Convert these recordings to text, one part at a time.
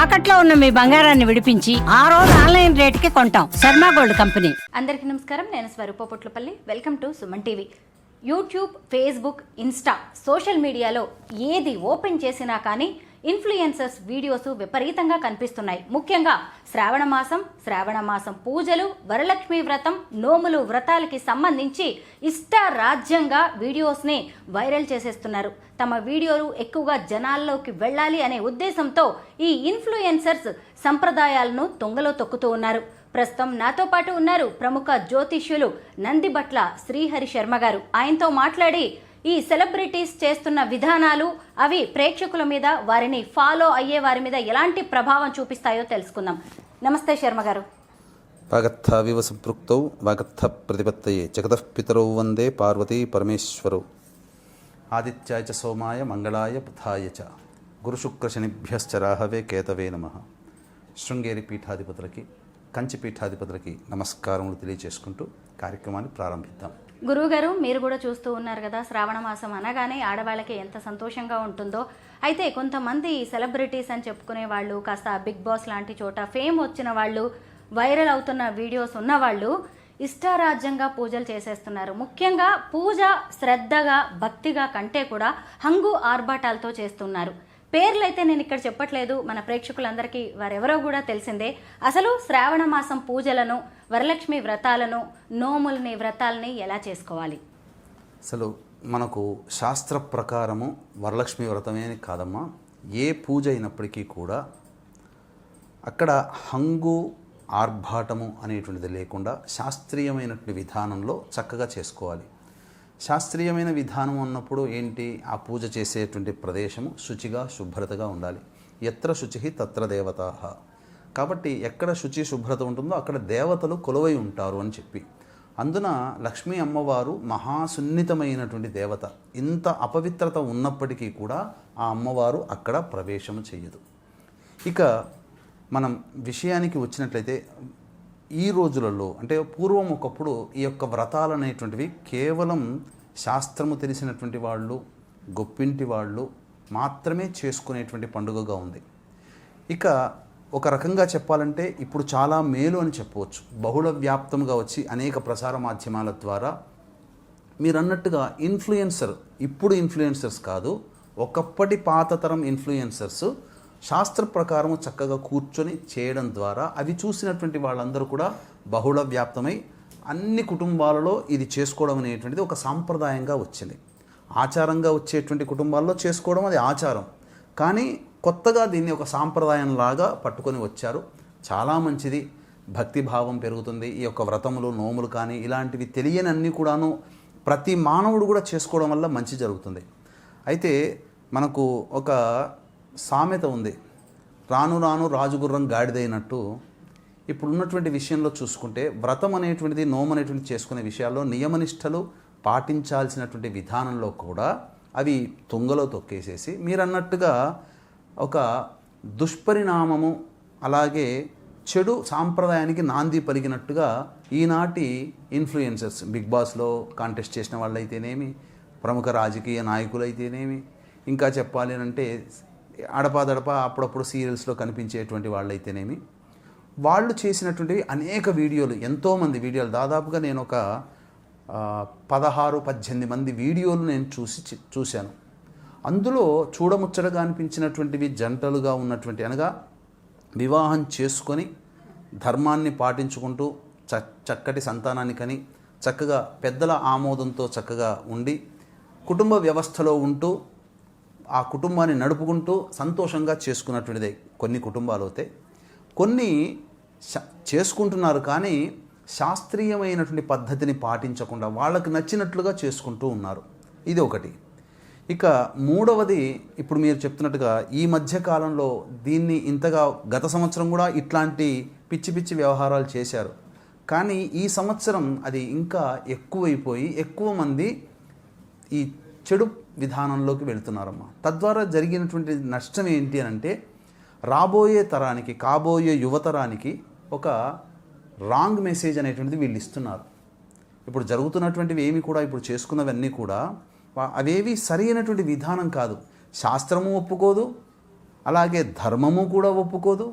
తాకట్లో ఉన్న మీ బంగారాన్ని విడిపించి ఆ రోజు ఆన్లైన్ రేటుకి కొంటాం. Sharma gold company. అందరికీ నమస్కారం. నేను Swarupa Potlapalli. Welcome to Suman TV. YouTube, Facebook, Insta social మీడియాలో ఏది ఓపెన్ చేసినా కానీ ఇన్ఫ్లుయెన్సర్స్ వీడియోస్ విపరీతంగా కనిపిస్తున్నాయి. ముఖ్యంగా శ్రావణ మాసం పూజలు, వరలక్ష్మి వ్రతం, నోములు, వ్రతాలకి సంబంధించి ఇష్టారాజ్యంగా వీడియోస్ని వైరల్ చేసేస్తున్నారు. తమ వీడియోలు ఎక్కువగా జనాల్లోకి వెళ్ళాలి అనే ఉద్దేశంతో ఈ ఇన్ఫ్లుయెన్సర్స్ సంప్రదాయాలను తొంగలో తొక్కుతూ ఉన్నారు. ప్రస్తుతం నాతో పాటు ఉన్నారు ప్రముఖ జ్యోతిష్యులు నందిబట్ల శ్రీహరి శర్మ గారు. ఆయనతో మాట్లాడి ఈ సెలబ్రిటీస్ చేస్తున్న విధానాలు అవి ప్రేక్షకుల మీద, వారిని ఫాలో అయ్యే వారి మీద ఎలాంటి ప్రభావం చూపిస్తాయో తెలుసుకుందాం. నమస్తే శర్మ గారు. వాగర్థావివ సంపృక్తౌ వాగర్థ ప్రతిపత్తయే జగతః పితరౌ వందే పార్వతీ పరమేశ్వరౌ ఆదిత్యాయ చ సోమాయ మంగళాయ బుధాయ చ గురుశుక్రశనిభ్యశ్చ రాహవే కేతవే నమః. శృంగేరి పీఠాధిపతులకి, కంచి పీఠాధిపతులకి నమస్కారములు తెలియజేసుకుంటూ కార్యక్రమాన్ని ప్రారంభిద్దాం. గురువుగారు, మీరు కూడా చూస్తూ ఉన్నారు కదా, శ్రావణ మాసం అనగానే ఆడవాళ్ళకి ఎంత సంతోషంగా ఉంటుందో. అయితే కొంతమంది సెలబ్రిటీస్ అని చెప్పుకునే వాళ్ళు, కాస్త బిగ్ బాస్ లాంటి చోట ఫేమ్ వచ్చిన వాళ్ళు, వైరల్ అవుతున్న వీడియోస్ ఉన్నవాళ్ళు ఇష్టారాజ్యంగా పూజలు చేసేస్తున్నారు. ముఖ్యంగా పూజ శ్రద్ధగా, భక్తిగా కంటే కూడా హంగు ఆర్భాటాలతో చేస్తున్నారు. పేర్లైతే నేను ఇక్కడ చెప్పట్లేదు, మన ప్రేక్షకులందరికీ వారెవరో కూడా తెలిసిందే. అసలు శ్రావణ మాసం పూజలను, వరలక్ష్మి వ్రతాలను, నోముల్ని, వ్రతాలని ఎలా చేసుకోవాలి? అసలు మనకు శాస్త్ర ప్రకారము వరలక్ష్మి వ్రతమే అని కాదమ్మా, ఏ పూజ అయినప్పటికీ కూడా అక్కడ హంగు ఆర్భాటము అనేటువంటిది లేకుండా శాస్త్రీయమైనటువంటి విధానంలో చక్కగా చేసుకోవాలి. శాస్త్రీయమైన విధానం అన్నప్పుడు ఏంటి, ఆ పూజ చేసేటువంటి ప్రదేశము శుచిగా, శుభ్రతగా ఉండాలి. ఎత్ర శుచి తత్ర దేవతాః. కాబట్టి ఎక్కడ శుచి శుభ్రత ఉంటుందో అక్కడ దేవతలు కొలువై ఉంటారు అని చెప్పి, అందున లక్ష్మీ అమ్మవారు మహాసున్నితమైనటువంటి దేవత. ఇంత అపవిత్రత ఉన్నప్పటికీ కూడా ఆ అమ్మవారు అక్కడ ప్రవేశము చెయ్యదు. ఇక మనం విషయానికి వచ్చినట్లయితే ఈ రోజులలో, అంటే పూర్వం ఒకప్పుడు ఈ యొక్క వ్రతాలు అనేటువంటివి కేవలం శాస్త్రము తెలిసినటువంటి వాళ్ళు, గొప్పింటి వాళ్ళు మాత్రమే చేసుకునేటువంటి పండుగగా ఉంది. ఇక ఒక రకంగా చెప్పాలంటే ఇప్పుడు చాలా మేలు అని చెప్పవచ్చు. బహుళ వ్యాప్తంగా వచ్చి అనేక ప్రసార మాధ్యమాల ద్వారా మీరు అన్నట్టుగా ఇప్పుడు ఇన్ఫ్లుయెన్సర్స్ కాదు, ఒకప్పటి పాతతరం ఇన్ఫ్లుయెన్సర్స్ శాస్త్ర ప్రకారము చక్కగా కూర్చొని చేయడం ద్వారా అవి చూసినటువంటి వాళ్ళందరూ కూడా బహుళ వ్యాప్తమై అన్ని కుటుంబాలలో ఇది చేసుకోవడం అనేటువంటిది ఒక సాంప్రదాయంగా వచ్చింది. ఆచారంగా వచ్చేటువంటి కుటుంబాల్లో చేసుకోవడం అది ఆచారం, కానీ కొత్తగా దీన్ని ఒక సాంప్రదాయంలాగా పట్టుకొని వచ్చారు. చాలా మంచిది, భక్తిభావం పెరుగుతుంది. ఈ యొక్క వ్రతములు, నోములు కానీ ఇలాంటివి తెలియని అన్నీ కూడాను ప్రతి మానవుడు కూడా చేసుకోవడం వల్ల మంచి జరుగుతుంది. అయితే మనకు ఒక సామెత ఉంది, రాను రాను రాజుగుర్రం గాడిదైనట్టు. ఇప్పుడు ఉన్నటువంటి విషయంలో చూసుకుంటే వ్రతం అనేటువంటిది, నోము అనేటువంటిది చేసుకునే విషయాల్లో నియమనిష్టలు పాటించాల్సినటువంటి విధానంలో కూడా అవి తుంగలో తొక్కేసేసి మీరు అన్నట్టుగా ఒక దుష్పరిణామము, అలాగే చెడు సాంప్రదాయానికి నాంది పలికినట్టుగా ఈనాటి ఇన్ఫ్లుయెన్సర్స్, బిగ్ బాస్లో కాంటెస్ట్ చేసిన వాళ్ళైతేనేమి, ప్రముఖ రాజకీయ నాయకులైతేనేమి, ఇంకా చెప్పాలి అంటే అడపాదడప అప్పుడప్పుడు సీరియల్స్లో కనిపించేటువంటి వాళ్ళైతేనేమి, వాళ్ళు చేసినటువంటివి అనేక వీడియోలు, ఎంతోమంది వీడియోలు, దాదాపుగా నేను ఒక 16-18 మంది వీడియోలు నేను చూశాను. అందులో చూడముచ్చటగా అనిపించినటువంటివి జంటలుగా ఉన్నటువంటి, అనగా వివాహం చేసుకొని ధర్మాన్ని పాటించుకుంటూ చక్కటి సంతానాన్ని కని చక్కగా పెద్దల ఆమోదంతో చక్కగా ఉండి కుటుంబ వ్యవస్థలో ఉంటూ ఆ కుటుంబాన్ని నడుపుకుంటూ సంతోషంగా చేసుకున్నటువంటిదే కొన్ని కుటుంబాలు అవుతాయి. కొన్ని చేసుకుంటున్నారు కానీ శాస్త్రీయమైనటువంటి పద్ధతిని పాటించకుండా వాళ్ళకి నచ్చినట్లుగా చేసుకుంటూ ఉన్నారు. ఇది ఒకటి. ఇక మూడవది, ఇప్పుడు మీరు చెప్తున్నట్టుగా ఈ మధ్యకాలంలో దీన్ని ఇంతగా, గత సంవత్సరం కూడా ఇట్లాంటి పిచ్చి పిచ్చి వ్యవహారాలు చేశారు, కానీ ఈ సంవత్సరం అది ఇంకా ఎక్కువైపోయి ఎక్కువ మంది ఈ చెడు విధానంలోకి వెళుతున్నారమ్మా. తద్వారా జరిగినటువంటి నష్టం ఏంటి అని అంటే, రాబోయే తరానికి, కాబోయే యువతరానికి ఒక రాంగ్ మెసేజ్ అనేటువంటిది వీళ్ళు ఇస్తున్నారు. ఇప్పుడు జరుగుతున్నటువంటివి ఏమి కూడా, ఇప్పుడు చేసుకున్నవన్నీ కూడా అవేవి సరైనటువంటి విధానం కాదు. శాస్త్రము ఒప్పుకోదు, అలాగే ధర్మము కూడా ఒప్పుకోదు.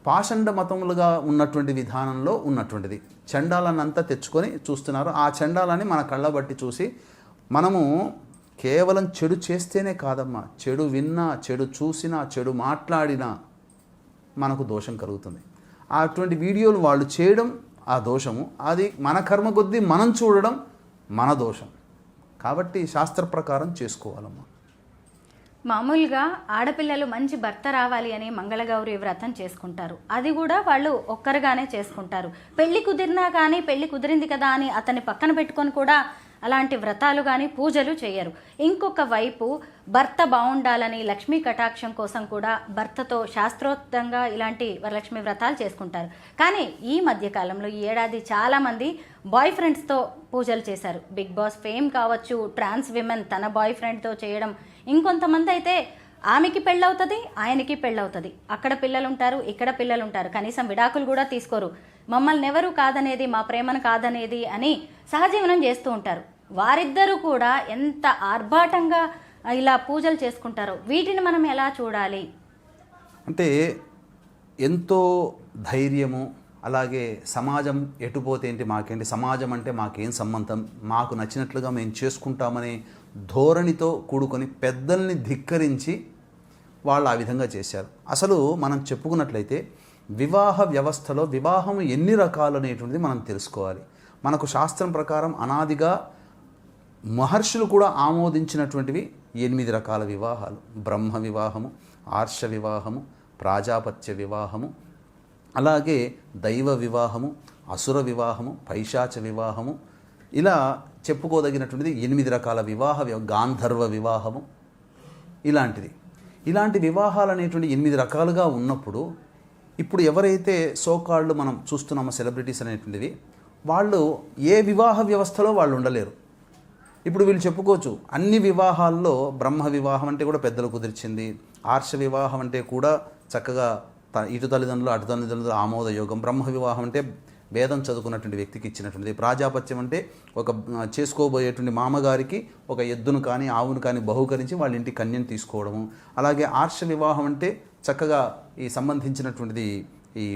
పాషండ మతములుగా ఉన్నటువంటి విధానంలో ఉన్నటువంటిది. చండాలన్నంతా తెచ్చుకొని చూస్తున్నారు. ఆ చండాలని మన కళ్ళబట్టి చూసి మనము కేవలం చెడు చేస్తేనే కాదమ్మా, చెడు విన్నా, చెడు చూసినా, చెడు మాట్లాడినా మనకు దోషం కలుగుతుంది. అటువంటి వీడియోలు వాళ్ళు చేయడం ఆ దోషము, అది మన కర్మ కొద్దీ మనం చూడడం మన దోషం. కాబట్టి శాస్త్ర ప్రకారం చేసుకోవాలమ్మా. మామూలుగా ఆడపిల్లలు మంచి భర్త రావాలి అని మంగళగౌరి వ్రతం చేసుకుంటారు. అది కూడా వాళ్ళు ఒక్కరుగానే చేసుకుంటారు. పెళ్లి కుదిరినా కానీ పెళ్లి కుదిరింది కదా అని అతన్ని పక్కన పెట్టుకొని కూడా అలాంటి వ్రతాలు కానీ పూజలు చేయరు. ఇంకొక వైపు భర్త బాగుండాలని లక్ష్మీ కటాక్షం కోసం కూడా భర్తతో శాస్త్రోక్తంగా ఇలాంటి వరలక్ష్మి వ్రతాలు చేసుకుంటారు. కానీ ఈ మధ్యకాలంలో ఈ ఏడాది చాలామంది బాయ్ ఫ్రెండ్స్తో పూజలు చేశారు. బిగ్ బాస్ ఫేమ్ కావచ్చు, ట్రాన్స్ విమెన్ తన బాయ్ ఫ్రెండ్తో చేయడం, ఇంకొంతమంది అయితే ఆమెకి పెళ్ళవుతుంది, ఆయనకి పెళ్ళవుతుంది. అక్కడ పిల్లలు ఉంటారు, ఇక్కడ పిల్లలు ఉంటారు, కనీసం విడాకులు కూడా తీసుకోరు. మమ్మల్ని ఎవరు కాదనేది, మా ప్రేమను కాదనేది అని సహజీవనం చేస్తూ ఉంటారు. వారిద్దరూ కూడా ఎంత ఆర్భాటంగా ఇలా పూజలు చేసుకుంటారో వీటిని మనం ఎలా చూడాలి? అంటే ఎంతో ధైర్యము, అలాగే సమాజం ఎటుపోతే ఏంటి మాకేంటి, సమాజం అంటే మాకేం సంబంధం, మాకు నచ్చినట్లుగా మేము చేసుకుంటామనే ధోరణితో కూడుకొని పెద్దల్ని ధిక్కరించి వాళ్ళు ఆ విధంగా చేశారు. అసలు మనం చెప్పుకున్నట్లయితే వివాహ వ్యవస్థలో వివాహం ఎన్ని రకాలు అనేటువంటిది మనం తెలుసుకోవాలి. మనకు శాస్త్రం ప్రకారం అనాదిగా మహర్షులు కూడా ఆమోదించినటువంటివి 8 రకాల వివాహాలు. బ్రహ్మ వివాహము, ఆర్ష వివాహము, ప్రాజాపత్య వివాహము, అలాగే దైవ వివాహము, అసుర వివాహము, పైశాచ వివాహము, ఇలా చెప్పుకోదగినటువంటిది 8 రకాల గాంధర్వ వివాహము ఇలాంటి వివాహాలు అనేటువంటి 8 రకాలుగా ఉన్నప్పుడు ఇప్పుడు ఎవరైతే సోకాళ్ళు మనం చూస్తున్నామో సెలబ్రిటీస్ అనేటువంటివి, వాళ్ళు ఏ వివాహ వ్యవస్థలో వాళ్ళు ఉండలేరు. ఇప్పుడు వీళ్ళు చెప్పుకోవచ్చు అన్ని వివాహాల్లో బ్రహ్మ వివాహం అంటే కూడా పెద్దలు కుదిర్చింది, ఆర్ష వివాహం అంటే కూడా చక్కగా ఇటు తల్లిదండ్రులు అటు తల్లిదండ్రులు ఆమోదయోగం, బ్రహ్మ వివాహం అంటే వేదం చదువుకున్నటువంటి వ్యక్తికి ఇచ్చినటువంటిది, ప్రాజాపత్యం అంటే ఒక చేసుకోబోయేటువంటి మామగారికి ఒక ఎద్దును కానీ ఆవును కానీ బహుకరించి వాళ్ళ ఇంటి కన్యను తీసుకోవడము, అలాగే ఆర్ష వివాహం అంటే చక్కగా ఈ సంబంధించినటువంటిది ఈ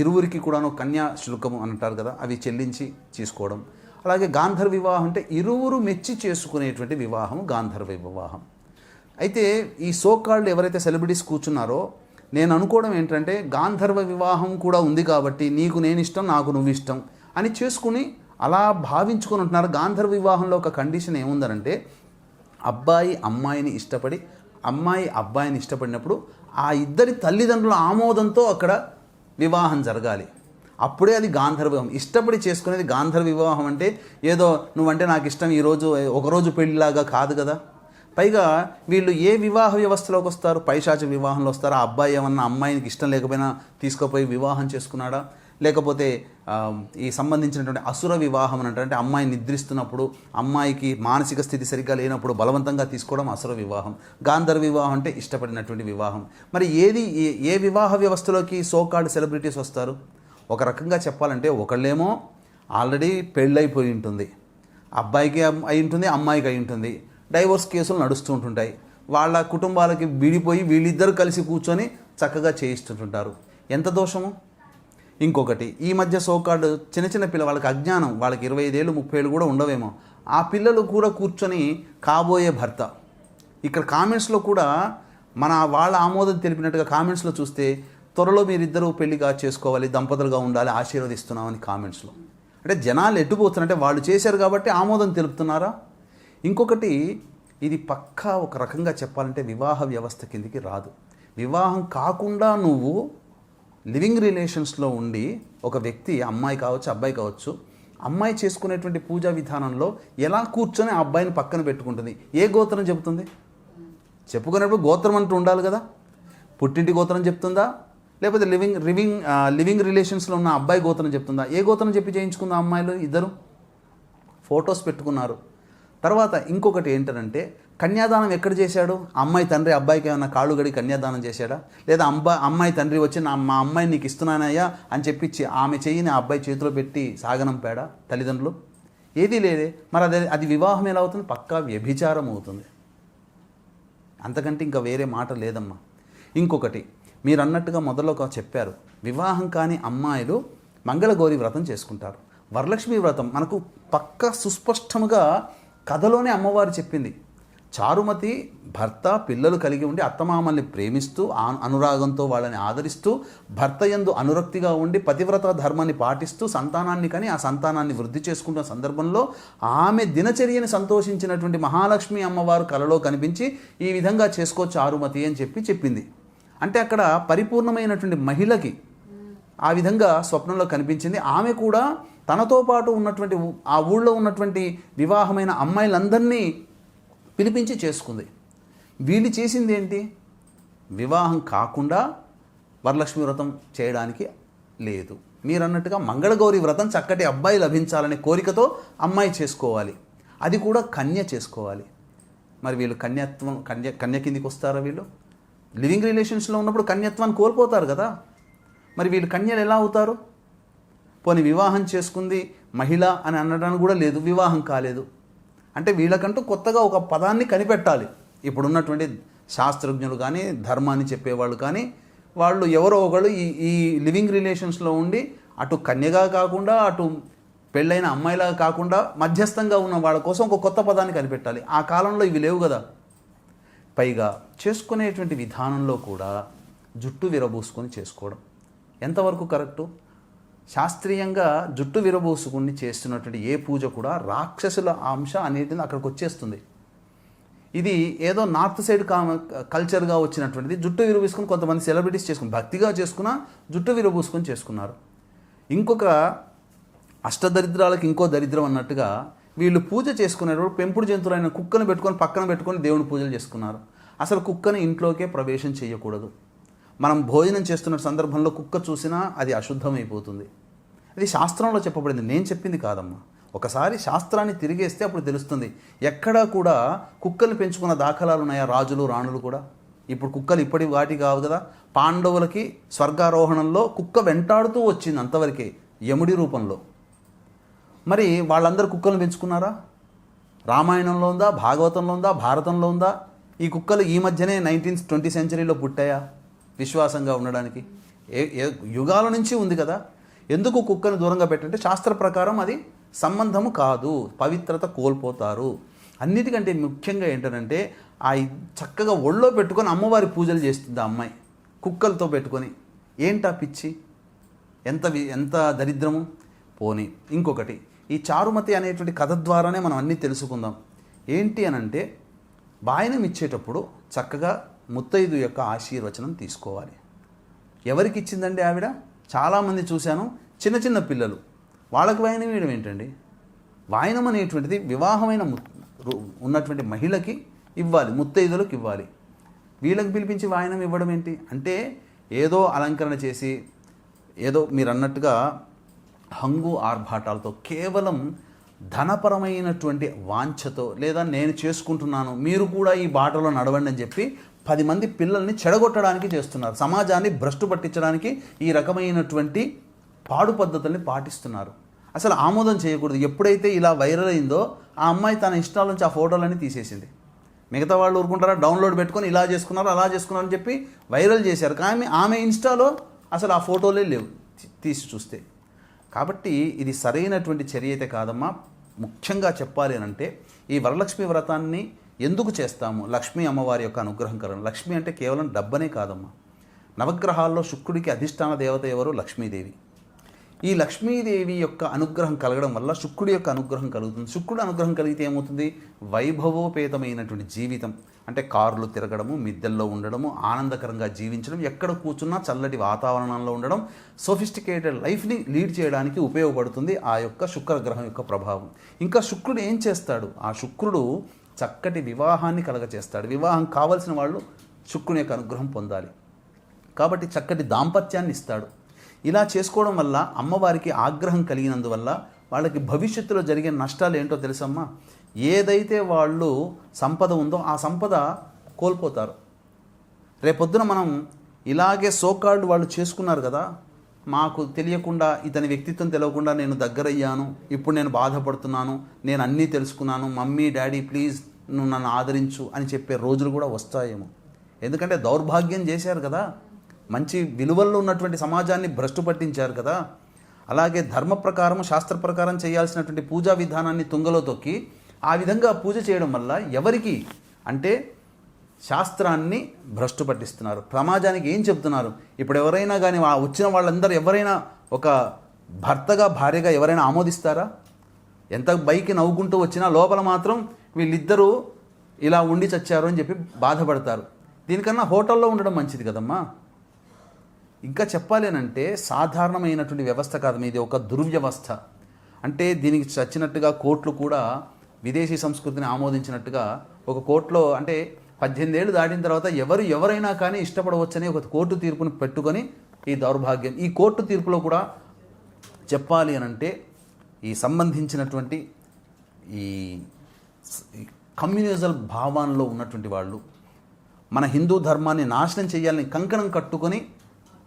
ఇరువురికి కూడాను కన్యా శుల్కము అని అంటారు కదా, అవి చెల్లించి తీసుకోవడం. అలాగే గాంధర్వ వివాహం అంటే ఇరువురు మెచ్చి చేసుకునేటువంటి వివాహం గాంధర్వ వివాహం. అయితే ఈ సోకాళ్ళు ఎవరైతే సెలబ్రిటీస్ కూర్చున్నారో నేను అనుకోవడం ఏంటంటే గాంధర్వ వివాహం కూడా ఉంది కాబట్టి నీకు నేను ఇష్టం, నాకు నువ్వు ఇష్టం అని చేసుకుని అలా భావించుకొని ఉంటున్నారు. గాంధర్వ వివాహంలో ఒక కండిషన్ ఏముందనంటే అబ్బాయి అమ్మాయిని ఇష్టపడి, అమ్మాయి అబ్బాయిని ఇష్టపడినప్పుడు ఆ ఇద్దరి తల్లిదండ్రుల ఆమోదంతో అక్కడ వివాహం జరగాలి. అప్పుడే అది గాంధర్వ వివాహం. ఇష్టపడి చేసుకునేది గాంధర్వ వివాహం అంటే ఏదో నువ్వంటే నాకు ఇష్టం ఈరోజు ఒకరోజు పెళ్లిలాగా కాదు కదా. పైగా వీళ్ళు ఏ వివాహ వ్యవస్థలోకి వస్తారు? పైశాచ వివాహంలో వస్తారు. ఆ అబ్బాయి ఏమన్నా అమ్మాయికి ఇష్టం లేకపోయినా తీసుకుపోయి వివాహం చేసుకున్నాడా? లేకపోతే ఈ సంబంధించినటువంటి అసుర వివాహం అని అంటే అమ్మాయి నిద్రిస్తున్నప్పుడు అమ్మాయికి మానసిక స్థితి సరిగ్గా లేనప్పుడు బలవంతంగా తీసుకోవడం అసుర వివాహం. గాంధర్వ వివాహం అంటే ఇష్టపడినటువంటి వివాహం. మరి ఏ వివాహ వ్యవస్థలోకి సోకాల్డ్ సెలబ్రిటీస్ వస్తారు? ఒక రకంగా చెప్పాలంటే ఒకళ్ళేమో ఆల్రెడీ పెళ్ళైపోయి ఉంటుంది, అబ్బాయికి అయి ఉంటుంది, అమ్మాయికి అయి ఉంటుంది, డైవోర్స్ కేసులు నడుస్తూ ఉంటుంటాయి, వాళ్ళ కుటుంబాలకి విడిపోయి వీళ్ళిద్దరు కలిసి కూర్చొని చక్కగా చేయిస్తుంటుంటారు. ఎంత దోషము! ఇంకొకటి ఈ మధ్య సోకాల్డ్ చిన్న పిల్లవాళ్ళకి అజ్ఞానం, వాళ్ళకి 25 ఏళ్ళు 30 ఏళ్ళు కూడా ఉండవేమో, ఆ పిల్లలు కూడా కూర్చొని కాబోయే భర్త. ఇక్కడ కామెంట్స్లో కూడా వాళ్ళ ఆమోదం తెలిపినట్టుగా కామెంట్స్లో చూస్తే త్వరలో మీరిద్దరూ పెళ్లిగా చేసుకోవాలి, దంపతులుగా ఉండాలి, ఆశీర్వదిస్తున్నామని కామెంట్స్లో. అంటే జనాలు ఎట్టుపోతున్నారంటే వాళ్ళు చేశారు కాబట్టి ఆమోదం తెలుపుతున్నారా? ఇంకొకటి ఇది పక్కా ఒక రకంగా చెప్పాలంటే వివాహ వ్యవస్థ కిందికి రాదు. వివాహం కాకుండా నువ్వు లివింగ్ రిలేషన్స్లో ఉండి ఒక వ్యక్తి, అమ్మాయి కావచ్చు అబ్బాయి కావచ్చు, అమ్మాయి చేసుకునేటువంటి పూజా విధానంలో ఎలా కూర్చొని ఆ అబ్బాయిని పక్కన పెట్టుకుంటుంది? ఏ గోత్రం చెబుతుంది? చెప్పుకునేప్పుడు గోత్రం అంటూ ఉండాలి కదా. పుట్టింటి గోత్రం చెప్తుందా? లేకపోతే లివింగ్ రిలేషన్స్లో ఉన్న అబ్బాయి గోత్రం చెప్తుందా? ఏ గోత్రం చెప్పి చేయించుకుందా? అమ్మాయిలు ఇద్దరు ఫొటోస్ పెట్టుకున్నారు. తర్వాత ఇంకొకటి ఏంటంటే కన్యాదానం ఎక్కడ చేశాడు? అమ్మాయి తండ్రి అబ్బాయికి ఏమైనా కాళ్ళు గడి కన్యాదానం చేశాడా? లేదా అమ్మాయి తండ్రి వచ్చి మా అమ్మాయి నీకు ఇస్తున్నానయ్యా అని చెప్పి ఆమె చెయ్యిని ఆ అబ్బాయి చేతిలో పెట్టి సాగనంపాడా తల్లిదండ్రులు? ఏదీ లేదే. మరి అది వివాహం ఎలా అవుతుంది? పక్కా వ్యభిచారం అవుతుంది. అంతకంటే ఇంకా వేరే మాట లేదమ్మా. ఇంకొకటి మీరు అన్నట్టుగా మొదలో చెప్పారు, వివాహం కాని అమ్మాయిలు మంగళగౌరి వ్రతం చేసుకుంటారు. వరలక్ష్మి వ్రతం మనకు పక్కా సుస్పష్టముగా కథలోనే అమ్మవారు చెప్పింది. చారుమతి భర్త పిల్లలు కలిగి ఉండి అత్తమామల్ని ప్రేమిస్తూ అనురాగంతో వాళ్ళని ఆదరిస్తూ భర్త యందు అనురక్తిగా ఉండి పతివ్రత ధర్మాన్ని పాటిస్తూ సంతానాన్ని కని ఆ సంతానాన్ని వృద్ధి చేసుకుంటున్న సందర్భంలో ఆమె దినచర్యని సంతోషించినటువంటి మహాలక్ష్మి అమ్మవారు కలలో కనిపించి ఈ విధంగా చేసుకో చారుమతి అని చెప్పింది. అంటే అక్కడ పరిపూర్ణమైనటువంటి మహిళకి ఆ విధంగా స్వప్నంలో కనిపించింది. ఆమె కూడా తనతో పాటు ఉన్నటువంటి ఆ ఊళ్ళో ఉన్నటువంటి వివాహమైన అమ్మాయిలందరినీ పిలిపించి చేసుకుంది. వీళ్ళు చేసింది ఏంటి? వివాహం కాకుండా వరలక్ష్మి వ్రతం చేయడానికి లేదు. మీరు అన్నట్టుగా మంగళగౌరి వ్రతం చక్కటి అబ్బాయి లభించాలనే కోరికతో అమ్మాయి చేసుకోవాలి, అది కూడా కన్య చేసుకోవాలి. మరి వీళ్ళు కన్య కిందికి వస్తారా? వీళ్ళు లివింగ్ రిలేషన్స్లో ఉన్నప్పుడు కన్యత్వాన్ని కోల్పోతారు కదా. మరి వీళ్ళు కన్యలు ఎలా అవుతారు? పోనీ వివాహం చేసుకుంది మహిళ అని అనడానికి కూడా లేదు, వివాహం కాలేదు అంటే వీళ్ళకంటూ కొత్తగా ఒక పదాన్ని కనిపెట్టాలి. ఇప్పుడున్నటువంటి శాస్త్రజ్ఞులు కానీ ధర్మాన్ని చెప్పేవాళ్ళు కానీ వాళ్ళు ఎవరో ఒకళ్ళు ఈ లివింగ్ రిలేషన్స్లో ఉండి అటు కన్యగా కాకుండా అటు పెళ్ళైన అమ్మాయిలాగా కాకుండా మధ్యస్థంగా ఉన్న వాళ్ళ కోసం ఒక కొత్త పదాన్ని కనిపెట్టాలి. ఆ కాలంలో ఇవి లేవు కదా. పైగా చేసుకునేటువంటి విధానంలో కూడా జుట్టు విరబూసుకొని చేసుకోవడం ఎంతవరకు కరెక్టు? శాస్త్రీయంగా జుట్టు విరబూసుకుని చేస్తున్నటువంటి ఏ పూజ కూడా రాక్షసుల అంశ అనేది అక్కడికి వచ్చేస్తుంది. ఇది ఏదో నార్త్ సైడ్ కల్చర్గా వచ్చినటువంటిది. జుట్టు విరబూసుకొని కొంతమంది సెలబ్రిటీస్ చేసుకుని భక్తిగా చేసుకున్నా జుట్టు విరబూసుకొని చేసుకున్నారు. ఇంకొక అష్టదరిద్రాలకు ఇంకో దరిద్రం అన్నట్టుగా వీళ్ళు పూజ చేసుకునేటప్పుడు పెంపుడు జంతువులైన కుక్కను పక్కన పెట్టుకొని దేవుని పూజలు చేసుకున్నారు. అసలు కుక్కని ఇంట్లోకే ప్రవేశం చేయకూడదు. మనం భోజనం చేస్తున్న సందర్భంలో కుక్క చూసినా అది అశుద్ధమైపోతుంది. అది శాస్త్రంలో చెప్పబడింది, నేను చెప్పింది కాదమ్మా. ఒకసారి శాస్త్రాన్ని తిరిగేస్తే అప్పుడు తెలుస్తుంది. ఎక్కడా కూడా కుక్కలు పెంచుకున్న దాఖలాలు ఉన్నాయా? రాజులు రాణులు కూడా. ఇప్పుడు కుక్కలు ఇప్పటి వాటి కావు కదా. పాండవులకి స్వర్గారోహణంలో కుక్క వెంటాడుతూ వచ్చింది అంతవరకే, యముడి రూపంలో. మరి వాళ్ళందరూ కుక్కలను పెంచుకున్నారా? రామాయణంలో ఉందా? భాగవతంలో ఉందా? భారతంలో ఉందా? ఈ కుక్కలు ఈ మధ్యనే 20th సెంచరీలో పుట్టాయా విశ్వాసంగా ఉండడానికి? ఏ యుగాల నుంచి ఉంది కదా. ఎందుకు కుక్కను దూరంగా పెట్టంటే శాస్త్ర ప్రకారం అది సంబంధము కాదు, పవిత్రత కోల్పోతారు. అన్నిటికంటే ముఖ్యంగా ఏంటంటే ఆ చక్కగా ఒళ్ళో పెట్టుకొని అమ్మవారి పూజలు చేస్తుంది ఆ అమ్మాయి కుక్కలతో పెట్టుకొని. ఏంటా పిచ్చి, ఎంత దరిద్రము. పోనీ ఇంకొకటి, ఈ చారుమతి అనేటువంటి కథ ద్వారానే మనం అన్నీ తెలుసుకుందాం. ఏంటి అనంటే వాయనం ఇచ్చేటప్పుడు చక్కగా ముత్తైదు యొక్క ఆశీర్వచనం తీసుకోవాలి. ఎవరికి ఇచ్చిందండి ఆవిడ? చాలామంది చూశాను, చిన్న చిన్న పిల్లలు. వాళ్ళకి వాయనం ఇవ్వడం ఏంటండి? వాయనం అనేటువంటిది వివాహమైన ఉన్నటువంటి మహిళకి ఇవ్వాలి, ముత్తైదులకు ఇవ్వాలి. వీళ్ళకి పిలిపించి వాయనం ఇవ్వడం ఏంటి అంటే ఏదో అలంకరణ చేసి ఏదో మీరు అన్నట్టుగా హంగు ఆర్భాటాలతో కేవలం ధనపరమైనటువంటి వాంఛతో లేదా నేను చేసుకుంటున్నాను మీరు కూడా ఈ బాటలో నడవండి అని చెప్పి 10 మంది పిల్లల్ని చెడగొట్టడానికి చేస్తున్నారు. సమాజాన్ని భ్రష్టు పట్టించడానికి ఈ రకమైనటువంటి పాడు పద్ధతుల్ని పాటిస్తున్నారు. అసలు ఆమోదం చేయకూడదు. ఎప్పుడైతే ఇలా వైరల్ అయిందో ఆ అమ్మాయి తన ఇష్టాల నుంచి ఆ ఫోటోలన్నీ తీసేసింది. మిగతా వాళ్ళు ఊరుకుంటారా? డౌన్లోడ్ పెట్టుకొని ఇలా చేసుకున్నారు అలా చేసుకున్నారు అని చెప్పి వైరల్ చేశారు. కానీ ఆమె ఇన్స్టాలో అసలు ఆ ఫోటోలే లేవు తీసి చూస్తే. కాబట్టి ఇది సరైనటువంటి చర్య అయితే కాదమ్మా. ముఖ్యంగా చెప్పాలి అంటే ఈ వరలక్ష్మి వ్రతాన్ని ఎందుకు చేస్తాము? లక్ష్మీ అమ్మవారి యొక్క అనుగ్రహం కలగడం. లక్ష్మి అంటే కేవలం డబ్బనే కాదమ్మా. నవగ్రహాల్లో శుక్రుడికి అధిష్టాన దేవత ఎవరు? లక్ష్మీదేవి. ఈ లక్ష్మీదేవి యొక్క అనుగ్రహం కలగడం వల్ల శుక్రుడి యొక్క అనుగ్రహం కలుగుతుంది. శుక్రుడి అనుగ్రహం కలిగితే ఏమవుతుంది? వైభవోపేతమైనటువంటి జీవితం అంటే కార్లు తిరగడము, మిద్దెల్లో ఉండడము, ఆనందకరంగా జీవించడం, ఎక్కడ కూర్చున్నా చల్లటి వాతావరణంలో ఉండడం, సోఫిస్టికేటెడ్ లైఫ్ని లీడ్ చేయడానికి ఉపయోగపడుతుంది ఆ యొక్క శుక్రగ్రహం యొక్క ప్రభావం. ఇంకా శుక్రుడు ఏం చేస్తాడు? ఆ శుక్రుడు చక్కటి వివాహాన్ని కలగచేస్తాడు. వివాహం కావలసిన వాళ్ళు శుక్రుని యొక్క అనుగ్రహం పొందాలి కాబట్టి చక్కటి దాంపత్యాన్ని ఇస్తాడు. ఇలా చేసుకోవడం వల్ల అమ్మవారికి ఆగ్రహం కలిగినందువల్ల వాళ్ళకి భవిష్యత్తులో జరిగే నష్టాలు ఏంటో తెలుసమ్మా. ఏదైతే వాళ్ళు సంపద ఉందో ఆ సంపద కోల్పోతారు. రేపొద్దున మనం ఇలాగే సోకాల్డ్ వాళ్ళు చేసుకున్నారు కదా, మాకు తెలియకుండా ఇతని వ్యక్తిత్వం తెలియకుండా నేను దగ్గరయ్యాను, ఇప్పుడు నేను బాధపడుతున్నాను, నేను అన్నీ తెలుసుకున్నాను, మమ్మీ డాడీ ప్లీజ్ నువ్వు నన్ను ఆదరించు అని చెప్పే రోజులు కూడా వస్తాయేమో. ఎందుకంటే దౌర్భాగ్యం చేశారు కదా, మంచి విలువల్లో ఉన్నటువంటి సమాజాన్ని భ్రష్టు పట్టించారు కదా. అలాగే ధర్మ ప్రకారం శాస్త్ర ప్రకారం చేయాల్సినటువంటి పూజా విధానాన్ని తుంగలో తొక్కి ఆ విధంగా పూజ చేయడం వల్ల ఎవరికి అంటే శాస్త్రాన్ని భ్రష్టు పట్టిస్తున్నారు. సమాజానికి ఏం చెప్తున్నారు? ఇప్పుడు ఎవరైనా కానీ వచ్చిన వాళ్ళందరూ ఎవరైనా ఒక భర్తగా భార్యగా ఎవరైనా ఆమోదిస్తారా? ఎంత బైకి నవ్వుకుంటూ వచ్చినా లోపల మాత్రం వీళ్ళిద్దరూ ఇలా ఉండి చచ్చారు అని చెప్పి బాధపడతారు. దీనికన్నా హోటల్లో ఉండడం మంచిది కదమ్మా. ఇంకా చెప్పాలేనంటే సాధారణమైనటువంటి వ్యవస్థ కాదు, ఇది ఒక దుర్వ్యవస్థ. అంటే దీనికి చచ్చినట్టుగా కోర్టులు కూడా విదేశీ సంస్కృతిని ఆమోదించినట్టుగా ఒక కోర్టులో అంటే 18 ఏళ్ళు దాటిన తర్వాత ఎవరైనా కానీ ఇష్టపడవచ్చని ఒక కోర్టు తీర్పుని పెట్టుకొని ఈ దౌర్భాగ్యం. ఈ కోర్టు తీర్పులో కూడా చెప్పాలి అని అంటే ఈ సంబంధించినటువంటి ఈ కమ్యూనిజం భావాల్లో ఉన్నటువంటి వాళ్ళు మన హిందూ ధర్మాన్ని నాశనం చేయాలని కంకణం కట్టుకొని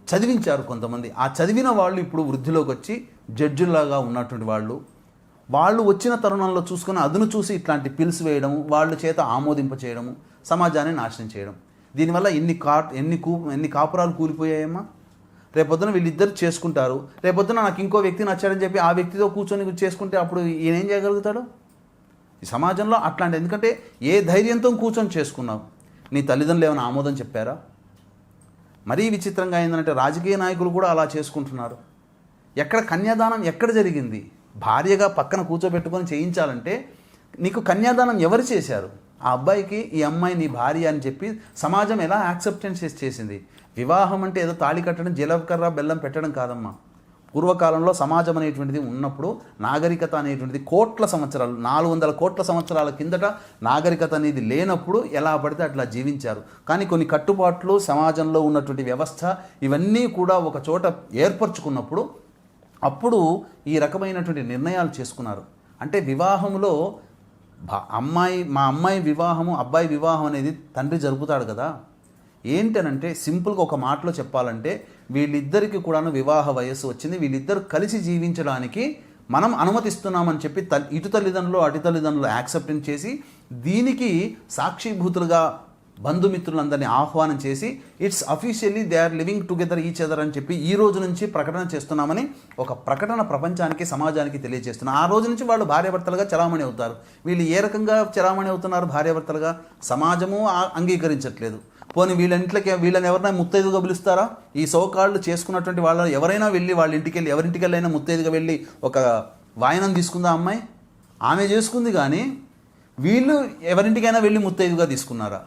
చదివించారు కొంతమంది. ఆ చదివిన వాళ్ళు ఇప్పుడు వృద్ధిలోకి వచ్చి జడ్జిల్లాగా ఉన్నటువంటి వాళ్ళు వచ్చిన తరుణంలో చూసుకొని అదును చూసి ఇట్లాంటి పిల్స్ వేయడము, వాళ్ళ చేత ఆమోదింప చేయడము, సమాజాన్ని నాశనం చేయడం. దీనివల్ల ఎన్ని కాపురాలు కూలిపోయాయమ్మా. రేపొద్దున వీళ్ళిద్దరు చేసుకుంటారు, రేపొద్దున నాకు ఇంకో వ్యక్తి నచ్చాడని చెప్పి ఆ వ్యక్తితో కూర్చొని చేసుకుంటే అప్పుడు ఈయన ఏం చేయగలుగుతాడు? ఈ సమాజంలో అట్లాంటి, ఎందుకంటే ఏ ధైర్యంతో కూర్చొని చేసుకున్నావు? నీ తల్లిదండ్రులు ఏమైనా ఆమోదం చెప్పారా? మరీ విచిత్రంగా ఏంటంటే రాజకీయ నాయకులు కూడా అలా చేసుకుంటున్నారు. ఎక్కడ కన్యాదానం ఎక్కడ జరిగింది? భార్యగా పక్కన కూర్చోబెట్టుకొని చేయించాలంటే నీకు కన్యాదానం ఎవరు చేశారు? ఆ అబ్బాయికి ఈ అమ్మాయి నీ భార్య అని చెప్పి సమాజం ఎలా యాక్సెప్టెన్స్ చేసింది? వివాహం అంటే ఏదో తాళి కట్టడం, జీలకర్ర బెల్లం పెట్టడం కాదమ్మా. పూర్వకాలంలో సమాజం అనేటువంటిది ఉన్నప్పుడు నాగరికత అనేటువంటిది కోట్ల సంవత్సరాలు 400 కోట్ల సంవత్సరాల కిందట నాగరికత అనేది లేనప్పుడు ఎలా పడితే అట్లా జీవించారు. కానీ కొన్ని కట్టుబాట్లు, సమాజంలో ఉన్నటువంటి వ్యవస్థ ఇవన్నీ కూడా ఒక చోట ఏర్పరచుకున్నప్పుడు అప్పుడు ఈ రకమైనటువంటి నిర్ణయాలు చేసుకున్నారు. అంటే వివాహంలో మా అమ్మాయి వివాహము, అబ్బాయి వివాహం అనేది తండ్రి జరుపుతాడు కదా. ఏంటనంటే సింపుల్గా ఒక మాటలో చెప్పాలంటే వీళ్ళిద్దరికీ కూడాను వివాహ వయస్సు వచ్చింది, వీళ్ళిద్దరు కలిసి జీవించడానికి మనం అనుమతిస్తున్నామని చెప్పి ఇటు తల్లిదండ్రులు అటు తల్లిదండ్రులు యాక్సెప్టెన్స్ చేసి దీనికి సాక్షిభూతులుగా బంధుమిత్రులందరినీ ఆహ్వానం చేసి it's officially they are living together each other అని చెప్పి ఈ రోజు నుంచి ప్రకటన చేస్తున్నామని ఒక ప్రకటన ప్రపంచానికి సమాజానికి తెలియజేస్తున్నారు. ఆ రోజు నుంచి వాళ్ళు భార్యాభర్తలుగా చలామణి అవుతారు. వీళ్ళు ఏ రకంగా చలామణి అవుతున్నారు భార్యాభర్తలుగా? సమాజము అంగీకరించట్లేదు. పోనీ వీళ్ళని ఎవరైనా ముత్తైదుగా పిలుస్తారా? ఈ సోకాళ్ళు చేసుకున్నటువంటి వాళ్ళు ఎవరైనా వెళ్ళి వాళ్ళ ఇంటికి వెళ్ళి ఎవరింటికి వెళ్ళైనా ముత్తైదుగా వెళ్ళి ఒక వాయనం తీసుకుందా అమ్మాయి? ఆమె చేసుకుంది, కానీ వీళ్ళు ఎవరింటికైనా వెళ్ళి ముత్తైదుగా తీసుకున్నారా?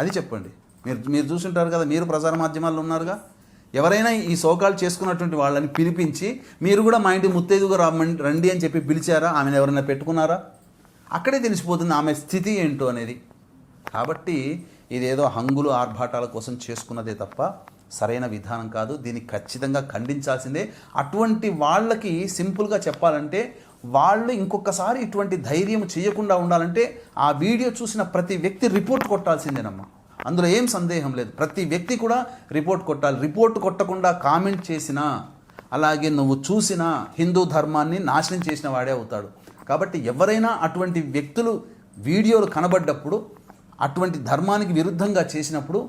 అది చెప్పండి. మీరు చూసుంటారు కదా, మీరు ప్రసార మాధ్యమాల్లో ఉన్నారుగా. ఎవరైనా ఈ సోకాళ్ళు చేసుకున్నటువంటి వాళ్ళని పిలిపించి మీరు కూడా మా ఇంటి ముత్తైదుగా రండి అని చెప్పి పిలిచారా? ఆమెను ఎవరైనా పెట్టుకున్నారా? అక్కడే తెలిసిపోతుంది ఆమె స్థితి ఏంటో అనేది. కాబట్టి ఇదేదో హంగులు ఆర్భాటాల కోసం చేసుకున్నదే తప్ప సరైన విధానం కాదు. దీన్ని ఖచ్చితంగా ఖండించాల్సిందే. అటువంటి వాళ్ళకి సింపుల్గా చెప్పాలంటే వాళ్ళు ఇంకొకసారి ఇటువంటి ధైర్యం చేయకుండా ఉండాలంటే ఆ వీడియో చూసిన ప్రతి వ్యక్తి రిపోర్ట్ కొట్టాల్సిందేనమ్మా. అందులో ఏం సందేహం లేదు. ప్రతి వ్యక్తి కూడా రిపోర్ట్ కొట్టాలి. రిపోర్ట్ కొట్టకుండా కామెంట్ చేసినా, అలాగే నువ్వు చూసినా హిందూ ధర్మాన్ని నాశనం చేసిన వాడే అవుతాడు. కాబట్టి ఎవరైనా అటువంటి వ్యక్తులు వీడియోలు కనబడ్డప్పుడు అటువంటి ధర్మానికి విరుద్ధంగా చేసినప్పుడు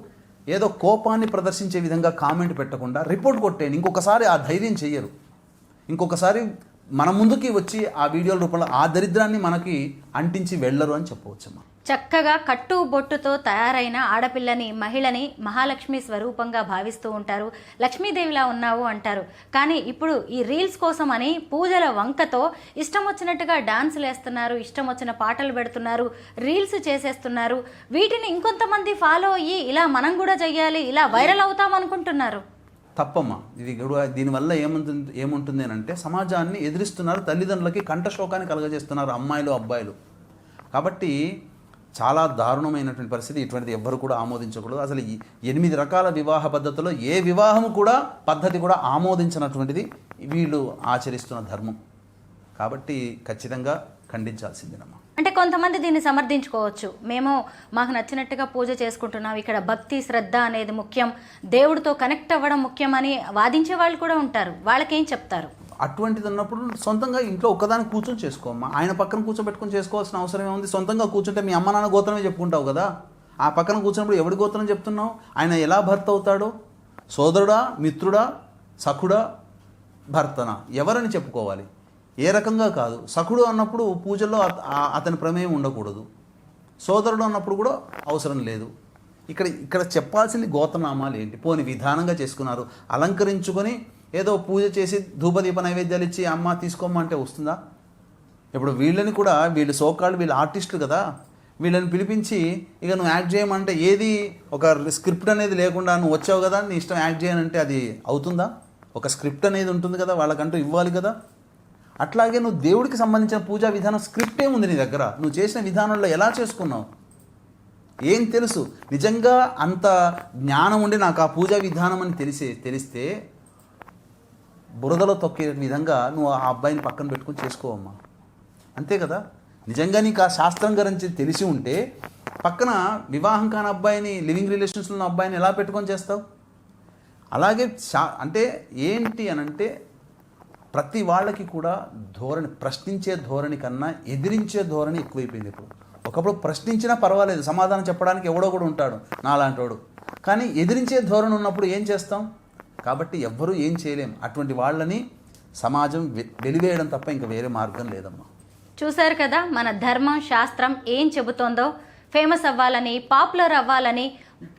ఏదో కోపాన్ని ప్రదర్శించే విధంగా కామెంట్ పెట్టకుండా రిపోర్ట్ కొట్టేయండి. ఇంకొకసారి ఆ ధైర్యం చెయ్యరు. ఇంకొకసారి మన ముందుకి వచ్చి ఆ వీడియోల రూపంలో ఆ దరిద్రాన్ని మనకి అంటించి వెళ్ళరు అని చెప్పవచ్చమ్మా. చక్కగా కట్టు బొట్టుతో తయారైన ఆడపిల్లని, మహిళని మహాలక్ష్మి స్వరూపంగా భావిస్తూ ఉంటారు. లక్ష్మీదేవిలా ఉన్నావు అంటారు. కానీ ఇప్పుడు ఈ రీల్స్ కోసం అని పూజల వంకతో ఇష్టం వచ్చినట్టుగా డాన్సులు వేస్తున్నారు, ఇష్టం వచ్చిన పాటలు పెడుతున్నారు, రీల్స్ చేసేస్తున్నారు. వీటిని ఇంకొంతమంది ఫాలో అయ్యి ఇలా మనం కూడా చెయ్యాలి, ఇలా వైరల్ అవుతాం అనుకుంటున్నారు. తప్పమ్మా. ఇది దీనివల్ల ఏముంటుంది అని అంటే సమాజాన్ని ఎదిరిస్తున్నారు, తల్లిదండ్రులకి కంఠశోకాన్ని కలగజేస్తున్నారు అమ్మాయిలు అబ్బాయిలు. కాబట్టి చాలా దారుణమైనటువంటి పరిస్థితి. ఇటువంటిది ఎవ్వరు కూడా ఆమోదించకూడదు. అసలు 8 రకాల వివాహ పద్ధతుల్లో ఏ వివాహము కూడా పద్ధతి కూడా ఆమోదించినటువంటిది వీళ్ళు ఆచరిస్తున్న ధర్మం. కాబట్టి ఖచ్చితంగా ఖండించాల్సిందేనమ్మా. అంటే కొంతమంది దీన్ని సమర్థించుకోవచ్చు. మాకు నచ్చినట్టుగా పూజ చేసుకుంటున్నాం, ఇక్కడ భక్తి శ్రద్ధ అనేది ముఖ్యం, దేవుడితో కనెక్ట్ అవ్వడం ముఖ్యం అని వాదించే వాళ్ళు కూడా ఉంటారు. వాళ్ళకేం చెప్తారు? అటువంటిది ఉన్నప్పుడు సొంతంగా ఇంట్లో ఒక్కదానికి కూర్చొని చేసుకోమ్మా. ఆయన పక్కన కూర్చోబెట్టుకొని చేసుకోవాల్సిన అవసరం ఏముంది? సొంతంగా కూర్చుంటే మీ అమ్మ నాన్న గోత్రమే చెప్పుకుంటావు కదా. ఆ పక్కన కూర్చున్నప్పుడు ఎవడి గోత్రం చెప్తున్నావు? ఆయన ఎలా భర్త అవుతాడో? సోదరుడా, మిత్రుడా, సఖుడా, భర్తనా, ఎవరని చెప్పుకోవాలి? ఏ రకంగా కాదు. సఖుడు అన్నప్పుడు పూజల్లో అతని ప్రమేయం ఉండకూడదు. సోదరుడు అన్నప్పుడు కూడా అవసరం లేదు. ఇక్కడ చెప్పాల్సింది గోత్రనామాలు ఏంటి? పోని విధానంగా చేసుకున్నారు, అలంకరించుకొని ఏదో పూజ చేసి ధూపదీప నైవేద్యాలు ఇచ్చి అమ్మ తీసుకోమంటే వస్తుందా? ఇప్పుడు వీళ్ళని కూడా వీళ్ళు సోకాళ్ళు వీళ్ళు ఆర్టిస్టులు కదా, వీళ్ళని పిలిపించి ఇక నువ్వు యాక్ట్ చేయమంటే ఏది ఒక స్క్రిప్ట్ అనేది లేకుండా నువ్వు వచ్చావు కదా నీ ఇష్టం యాక్ట్ చేయనంటే అది అవుతుందా? ఒక స్క్రిప్ట్ అనేది ఉంటుంది కదా, వాళ్ళకంటూ ఇవ్వాలి కదా. అట్లాగే నువ్వు దేవుడికి సంబంధించిన పూజా విధానం స్క్రిప్ట్ ఏముంది నీ దగ్గర? నువ్వు చేసిన విధానంలో ఎలా చేసుకున్నావు? ఏం తెలుసు? నిజంగా అంత జ్ఞానం ఉండి నాకు ఆ పూజా విధానం అని తెలిస్తే బురదలో తొక్కే విధంగా నువ్వు ఆ అబ్బాయిని పక్కన పెట్టుకుని చేసుకోవమ్మా. అంతే కదా. నిజంగా నీకు ఆ శాస్త్రం గురించి తెలిసి ఉంటే పక్కన వివాహం కాని అబ్బాయిని, లివింగ్ రిలేషన్స్లో ఉన్న అబ్బాయిని ఎలా పెట్టుకొని చేస్తావు? అలాగే అంటే ఏంటి అనంటే ప్రతి వాళ్ళకి కూడా ధోరణి, ప్రశ్నించే ధోరణి కన్నా ఎదిరించే ధోరణి ఎక్కువైపోయింది ఇప్పుడు. ఒకప్పుడు ప్రశ్నించినా పర్వాలేదు, సమాధానం చెప్పడానికి ఎవడో కూడా ఉంటాడు నాలాంటోడు. కానీ ఎదిరించే ధోరణి ఉన్నప్పుడు ఏం చేస్తాం? కాబట్టి ఎవ్వరూ ఏం చేయలేం. అటువంటి వాళ్ళని సమాజం వెలివేయడం తప్ప ఇంకా వేరే మార్గం లేదమ్మా. చూశారు కదా మన ధర్మం, శాస్త్రం ఏం చెబుతోందో. ఫేమస్ అవ్వాలని, పాపులర్ అవ్వాలని,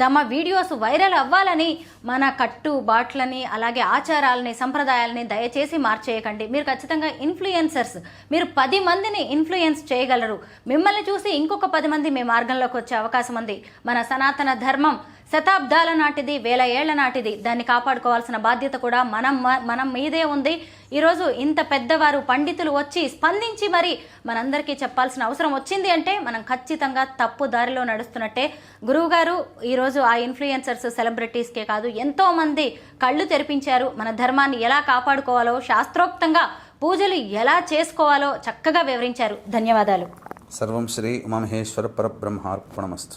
తమ వీడియోస్ వైరల్ అవ్వాలని మన కట్టుబాట్లని, అలాగే ఆచారాలని, సంప్రదాయాలని దయచేసి మార్చేయకండి. మీరు ఖచ్చితంగా ఇన్ఫ్లుయెన్సర్స్, మీరు 10 మందిని ఇన్ఫ్లుయెన్స్ చేయగలరు. మిమ్మల్ని చూసి ఇంకొక 10 మంది మీ మార్గంలోకి వచ్చే అవకాశం ఉంది. మన సనాతన ధర్మం శతాబ్దాల నాటిది, 1000 ఏళ్ల నాటిది. దాన్ని కాపాడుకోవాల్సిన బాధ్యత కూడా మనం మీదే ఉంది. ఈరోజు ఇంత పెద్దవారు, పండితులు వచ్చి స్పందించి మరి మనందరికీ చెప్పాల్సిన అవసరం వచ్చింది అంటే మనం ఖచ్చితంగా తప్పు దారిలో నడుస్తున్నట్టే. గురువుగారు ఈరోజు ఆ ఇన్ఫ్లుయెన్సర్స్, సెలబ్రిటీస్కే కాదు ఎంతో మంది కళ్ళు తెరిపించారు. మన ధర్మాన్ని ఎలా కాపాడుకోవాలో, శాస్త్రోక్తంగా పూజలు ఎలా చేసుకోవాలో చక్కగా వివరించారు. ధన్యవాదాలు. సర్వం శ్రీ ఉమామహేశ్వర పరబ్రహ్మార్పణమస్తు.